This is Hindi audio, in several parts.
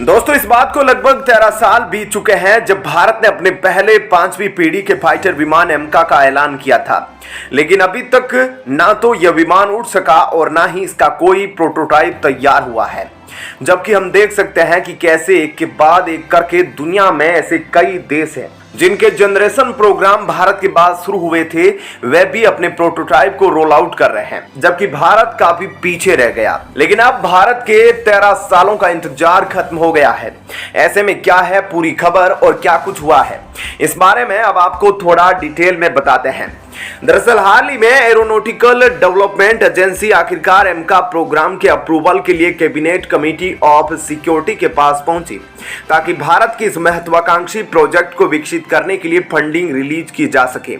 दोस्तों, इस बात को लगभग 13 साल बीत चुके हैं जब भारत ने अपने पहले 5वीं पीढ़ी के फाइटर विमान एमका का ऐलान किया था। लेकिन अभी तक ना तो यह विमान उड़ सका और ना ही इसका कोई प्रोटोटाइप तैयार हुआ है। जबकि हम देख सकते हैं कि कैसे एक के बाद एक करके दुनिया में ऐसे कई देश हैं जिनके जनरेशन प्रोग्राम भारत के बाद शुरू हुए थे, वे भी अपने प्रोटोटाइप को रोल आउट कर रहे हैं, जबकि भारत काफी पीछे रह गया। लेकिन अब भारत के 13 सालों का इंतजार खत्म हो गया है। ऐसे में क्या है पूरी खबर और क्या कुछ हुआ है, इस बारे में अब आपको थोड़ा डिटेल में बताते हैं। दरअसल हाल ही में एरोनॉटिकल डेवलपमेंट एजेंसी आखिरकार एमका प्रोग्राम के अप्रूवल के लिए कैबिनेट कमेटी ऑफ सिक्योरिटी के पास पहुंची, ताकि भारत के इस महत्वाकांक्षी प्रोजेक्ट को विकसित करने के लिए फंडिंग रिलीज की जा सके,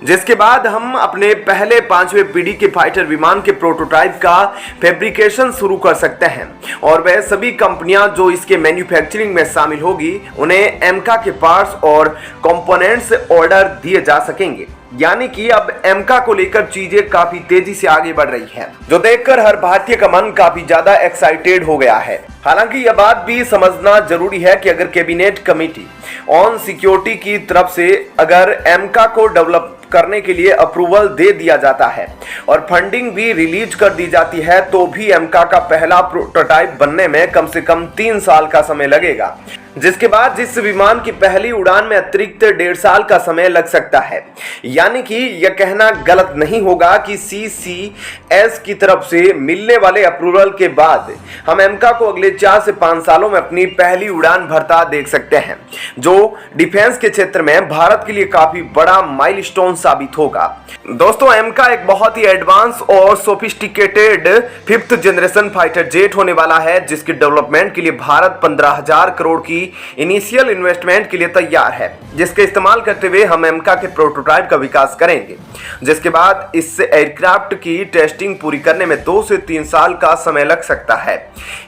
जिसके बाद हम अपने पहले 5वें पीढ़ी के फाइटर विमान के प्रोटोटाइप का फैब्रिकेशन शुरू कर सकते हैं। और वह सभी कंपनियां जो इसके मैन्युफैक्चरिंग में शामिल होगी, उन्हें एमका के पार्ट्स और कंपोनेंट्स ऑर्डर दिए जा सकेंगे। यानी कि अब एमका को लेकर चीजें काफी तेजी से आगे बढ़ रही हैं, जो देखकर हर भारतीय का मन काफी ज्यादा एक्साइटेड हो गया है। हालांकि यह बात भी समझना जरूरी है कि अगर कैबिनेट कमेटी ऑन सिक्योरिटी की तरफ से अगर एमका को डेवलप करने के लिए अप्रूवल दे दिया जाता है और फंडिंग भी रिलीज कर दी जाती है, तो भी एमका का पहला प्रोटोटाइप बनने में कम से कम 3 साल का समय लगेगा, जिसके बाद जिस विमान की पहली उड़ान में अतिरिक्त 1.5 साल का समय लग सकता है। यानी कि यह कहना गलत नहीं होगा कि सीसीएस की तरफ से मिलने वाले अप्रूवल के बाद हम एमका को अगले 4 से 5 सालों में अपनी पहली उड़ान भरता देख सकते हैं, जो डिफेंस के क्षेत्र में भारत के लिए काफी बड़ा माइलस्टोन साबित होगा। दोस्तों, एमका एक बहुत ही एडवांस और sophisticated 5th generation fighter jet होने वाला है, जिसके डेवलपमेंट के लिए भारत 15,000 करोड़ की इनिशियल इन्वेस्टमेंट के लिए तैयार है, जिसके इस्तेमाल करते हुए हम एमका के प्रोटोटाइप का विकास करेंगे, जिसके बाद इस एयरक्राफ्ट की टेस्टिंग पूरी करने में 2 से 3 साल का समय लग सकता है।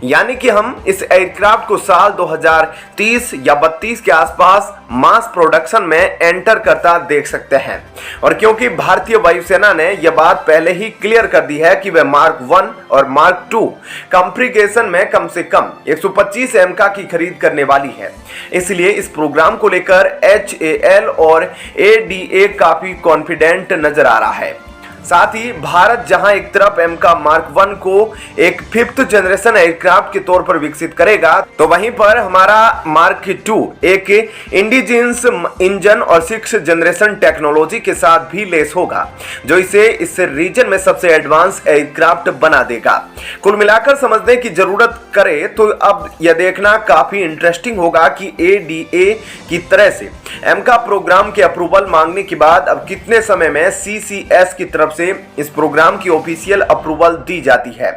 यानी कि हम इस एयरक्राफ्ट को साल 2030 या 32 के आसपास मास प्रोडक्शन में एंटर करता देख सकते हैं। और क्योंकि भारतीय वायुसेना ने यह बात पहले ही क्लियर कर दी है कि वह मार्क 1 और मार्क 2 कॉन्फ़िगरेशन में कम से कम 125 एमका की खरीद करने वाली है, इसलिए इस प्रोग्राम को लेकर HAL और ADA काफी कॉन्फिडेंट नजर आ रहा है। साथ ही भारत जहां एक तरफ एमका मार्क 1 को एक 5th जनरेशन एयरक्राफ्ट के तौर पर विकसित करेगा, तो वहीं पर हमारा मार्क 2 एक इंडिजिनस इंजन और 6th जनरेशन टेक्नोलॉजी के साथ भी लेस होगा, जो इसे इस रीजन में सबसे एडवांस एयरक्राफ्ट बना देगा। कुल मिलाकर समझने की जरूरत करे तो अब यह देखना काफी इंटरेस्टिंग होगा कि ADA की तरह से एमका प्रोग्राम के अप्रूवल मांगने के बाद अब कितने समय में CCS की तरफ से इस प्रोग्राम की ऑफिशियल अप्रूवल दी जाती है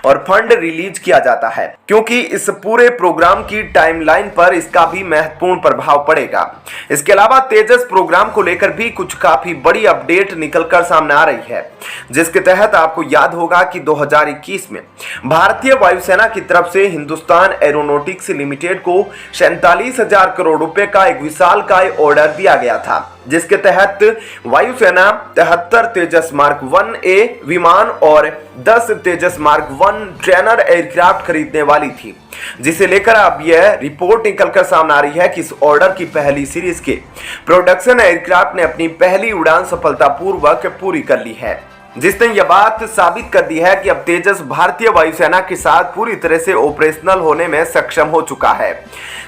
और फंड रिलीज किया जाता है, क्योंकि इस पूरे प्रोग्राम की टाइमलाइन पर इसका भी महत्वपूर्ण प्रभाव पड़ेगा। इसके अलावा तेजस प्रोग्राम को लेकर भी कुछ काफी बड़ी अपडेट निकलकर सामने आ रही है, जिसके तहत आपको याद होगा कि 2021 में भारतीय वायुसेना की तरफ से हिंदुस्तान एरोनॉटिक्स लिमिटेड को 47,000 करोड़ रुपए का एक विशालकाय ऑर्डर दिया गया था, जिसके तहत वायुसेना 73 तेजस मार्क 1A विमान और 10 तेजस मार्क 1 ट्रेनर एयरक्राफ्ट खरीदने वाली थी, जिसे लेकर अब यह रिपोर्ट निकलकर सामने आ रही है कि इस ऑर्डर की पहली सीरीज के प्रोडक्शन एयरक्राफ्ट ने अपनी पहली उड़ान सफलतापूर्वक पूरी कर ली है, जिसने यह बात साबित कर दी है कि अब तेजस भारतीय वायुसेना के साथ पूरी तरह से ऑपरेशनल होने में सक्षम हो चुका है,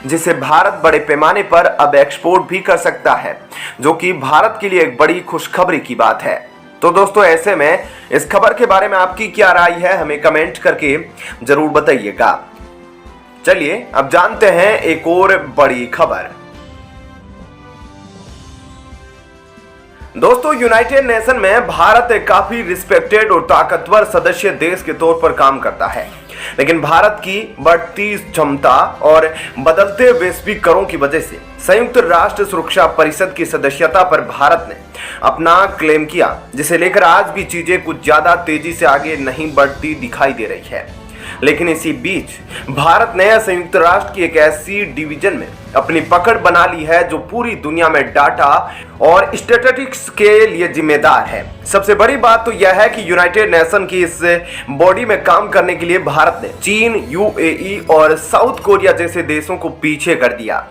जिसे भारत बड़े पैमाने पर अब एक्सपोर्ट भी कर सकता है, जो कि भारत के लिए एक बड़ी खुशखबरी की बात है। तो दोस्तों, ऐसे में इस खबर के बारे में आपकी क्या राय है, हमें कमेंट करके जरूर बताइएगा। चलिए अब जानते हैं एक और बड़ी खबर। दोस्तों, यूनाइटेड नेशन में भारत एक काफी रिस्पेक्टेड और ताकतवर सदस्य देश के तौर पर काम करता है, लेकिन भारत की बढ़ती क्षमता और बदलते वैश्विक करों की वजह से संयुक्त राष्ट्र सुरक्षा परिषद की सदस्यता पर भारत ने अपना क्लेम किया, जिसे लेकर आज भी चीजें कुछ ज्यादा तेजी से आगे नहीं बढ़ती दिखाई दे रही है। लेकिन इसी बीच भारत ने संयुक्त राष्ट्र की एक ऐसी डिवीजन में अपनी पकड़ बना ली है जो पूरी दुनिया में डाटा और स्टैटिस्टिक्स के लिए जिम्मेदार है। सबसे बड़ी बात तो यह है कि यूनाइटेड नेशन की इस बॉडी में काम करने के लिए भारत ने चीन, यूएई और साउथ कोरिया जैसे देशों को पीछे कर दिया।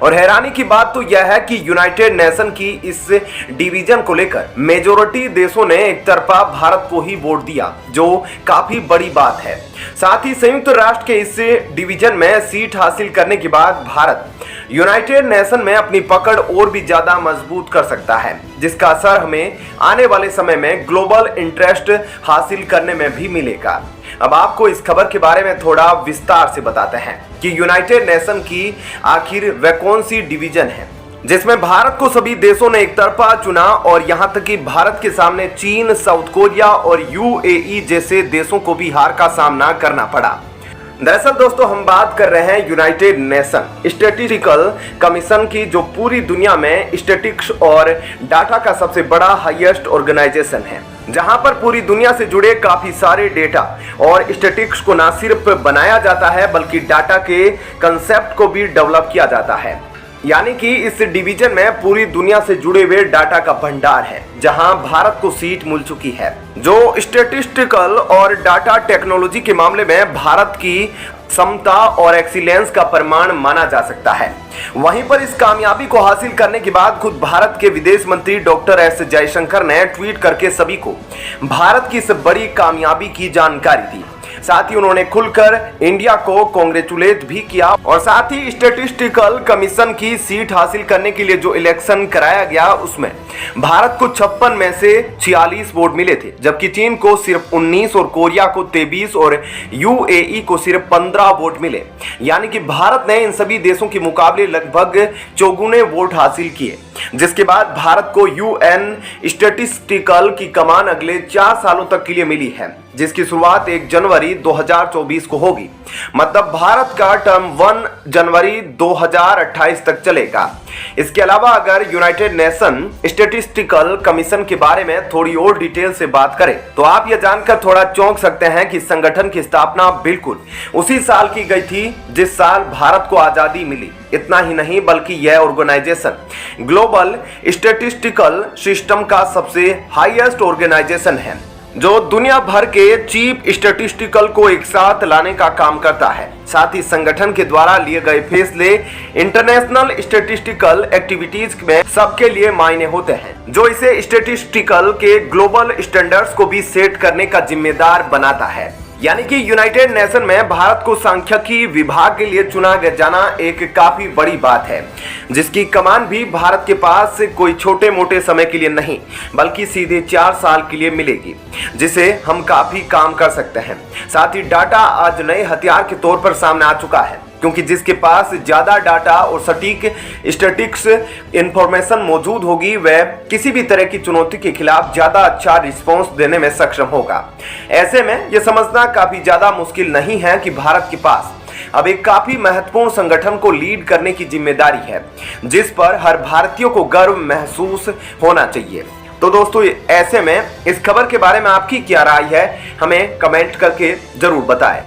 और हैरानी की बात तो यह है कि यूनाइटेड नेशन की इस डिवीजन को लेकर मेजॉरिटी देशों ने एक तरफा भारत को ही वोट दिया, जो काफी बड़ी बात है। साथ ही संयुक्त राष्ट्र के इस डिवीजन में सीट हासिल करने के बाद भारत यूनाइटेड नेशन में अपनी पकड़ और भी ज्यादा मजबूत कर सकता है, जिसका असर हमें आने वाले समय में ग्लोबल इंटरेस्ट हासिल करने में भी मिलेगा। अब आपको इस खबर के बारे में थोड़ा विस्तार से बताते हैं कि यूनाइटेड नेशन की आखिर वह कौन सी डिवीजन है जिसमें भारत को सभी देशों ने एक तरफा चुना और यहां तक कि भारत के सामने चीन, साउथ कोरिया और यूएई जैसे देशों को भी हार का सामना करना पड़ा। दरअसल दोस्तों हम बात कर रहे हैं यूनाइटेड नेशन स्टैटिस्टिकल कमीशन की, जो पूरी दुनिया में स्टैटिस्टिक्स और डाटा का सबसे बड़ा हाईएस्ट ऑर्गेनाइजेशन है, जहां पर पूरी दुनिया से जुड़े काफी सारे डेटा और स्टैटिस्टिक्स को न सिर्फ बनाया जाता है बल्कि डाटा के कंसेप्ट को भी डेवलप किया जाता है। यानी कि इस डिवीजन में पूरी दुनिया से जुड़े हुए डाटा का भंडार है, जहां भारत को सीट मिल चुकी है, जो स्टैटिस्टिकल और डाटा टेक्नोलॉजी के मामले में भारत की क्षमता और एक्सीलेंस का प्रमाण माना जा सकता है। वहीं पर इस कामयाबी को हासिल करने के बाद खुद भारत के विदेश मंत्री डॉक्टर एस जयशंकर ने ट्वीट करके सभी को भारत की इस बड़ी कामयाबी की जानकारी दी। साथ ही उन्होंने खुलकर इंडिया को कांग्रेचुलेट भी किया और साथ ही स्टैटिस्टिकल कमीशन की सीट हासिल करने के लिए जो इलेक्शन कराया गया उसमें भारत को 56 में से 46 वोट मिले थे, जबकि चीन को सिर्फ 19 और कोरिया को 23 और यूएई को सिर्फ 15 वोट मिले। यानी कि भारत ने इन सभी देशों के मुकाबले लगभग चौगुने वोट हासिल किए, जिसके बाद भारत को यूएन स्टैटिस्टिकल की कमान अगले 4 सालों तक के लिए मिली है, जिसकी शुरुआत 1 जनवरी 2024 को होगी। मतलब भारत का टर्म 1 जनवरी 2028 तक चलेगा। इसके अलावा अगर यूनाइटेड नेशन स्टैटिस्टिकल कमीशन के बारे में थोड़ी और डिटेल से बात करें तो आप यह जानकर थोड़ा चौंक सकते हैं कि संगठन की स्थापना बिल्कुल उसी साल की गई थी जिस साल भारत को आजादी मिली। इतना ही नहीं बल्कि यह ऑर्गेनाइजेशन ग्लोबल स्टैटिस्टिकल सिस्टम का सबसे हाईएस्ट ऑर्गेनाइजेशन है, जो दुनिया भर के चीफ स्टैटिस्टिकल को एक साथ लाने का काम करता है। साथ ही संगठन के द्वारा लिए गए फैसले इंटरनेशनल स्टैटिस्टिकल एक्टिविटीज में सबके लिए मायने होते हैं, जो इसे स्टैटिस्टिकल के ग्लोबल स्टैंडर्ड्स को भी सेट करने का जिम्मेदार बनाता है। यानी कि यूनाइटेड नेशन में भारत को सांख्यिकी विभाग के लिए चुना जाना एक काफी बड़ी बात है, जिसकी कमान भी भारत के पास कोई छोटे मोटे समय के लिए नहीं बल्कि सीधे 4 साल के लिए मिलेगी, जिसे हम काफी काम कर सकते हैं। साथ ही डाटा आज नए हथियार के तौर पर सामने आ चुका है, क्योंकि जिसके पास ज्यादा डाटा और सटीक स्टैटिस्टिक्स इंफॉर्मेशन मौजूद होगी वह किसी भी तरह की चुनौती के खिलाफ ज्यादा अच्छा रिस्पॉन्स देने में सक्षम होगा। ऐसे में यह समझना काफी ज्यादा मुश्किल नहीं है कि भारत के पास अब एक काफी महत्वपूर्ण संगठन को लीड करने की जिम्मेदारी है, जिस पर हर भारतीय को गर्व महसूस होना चाहिए। तो दोस्तों ऐसे में इस खबर के बारे में आपकी क्या राय है, हमें कमेंट करके जरूर बताएं।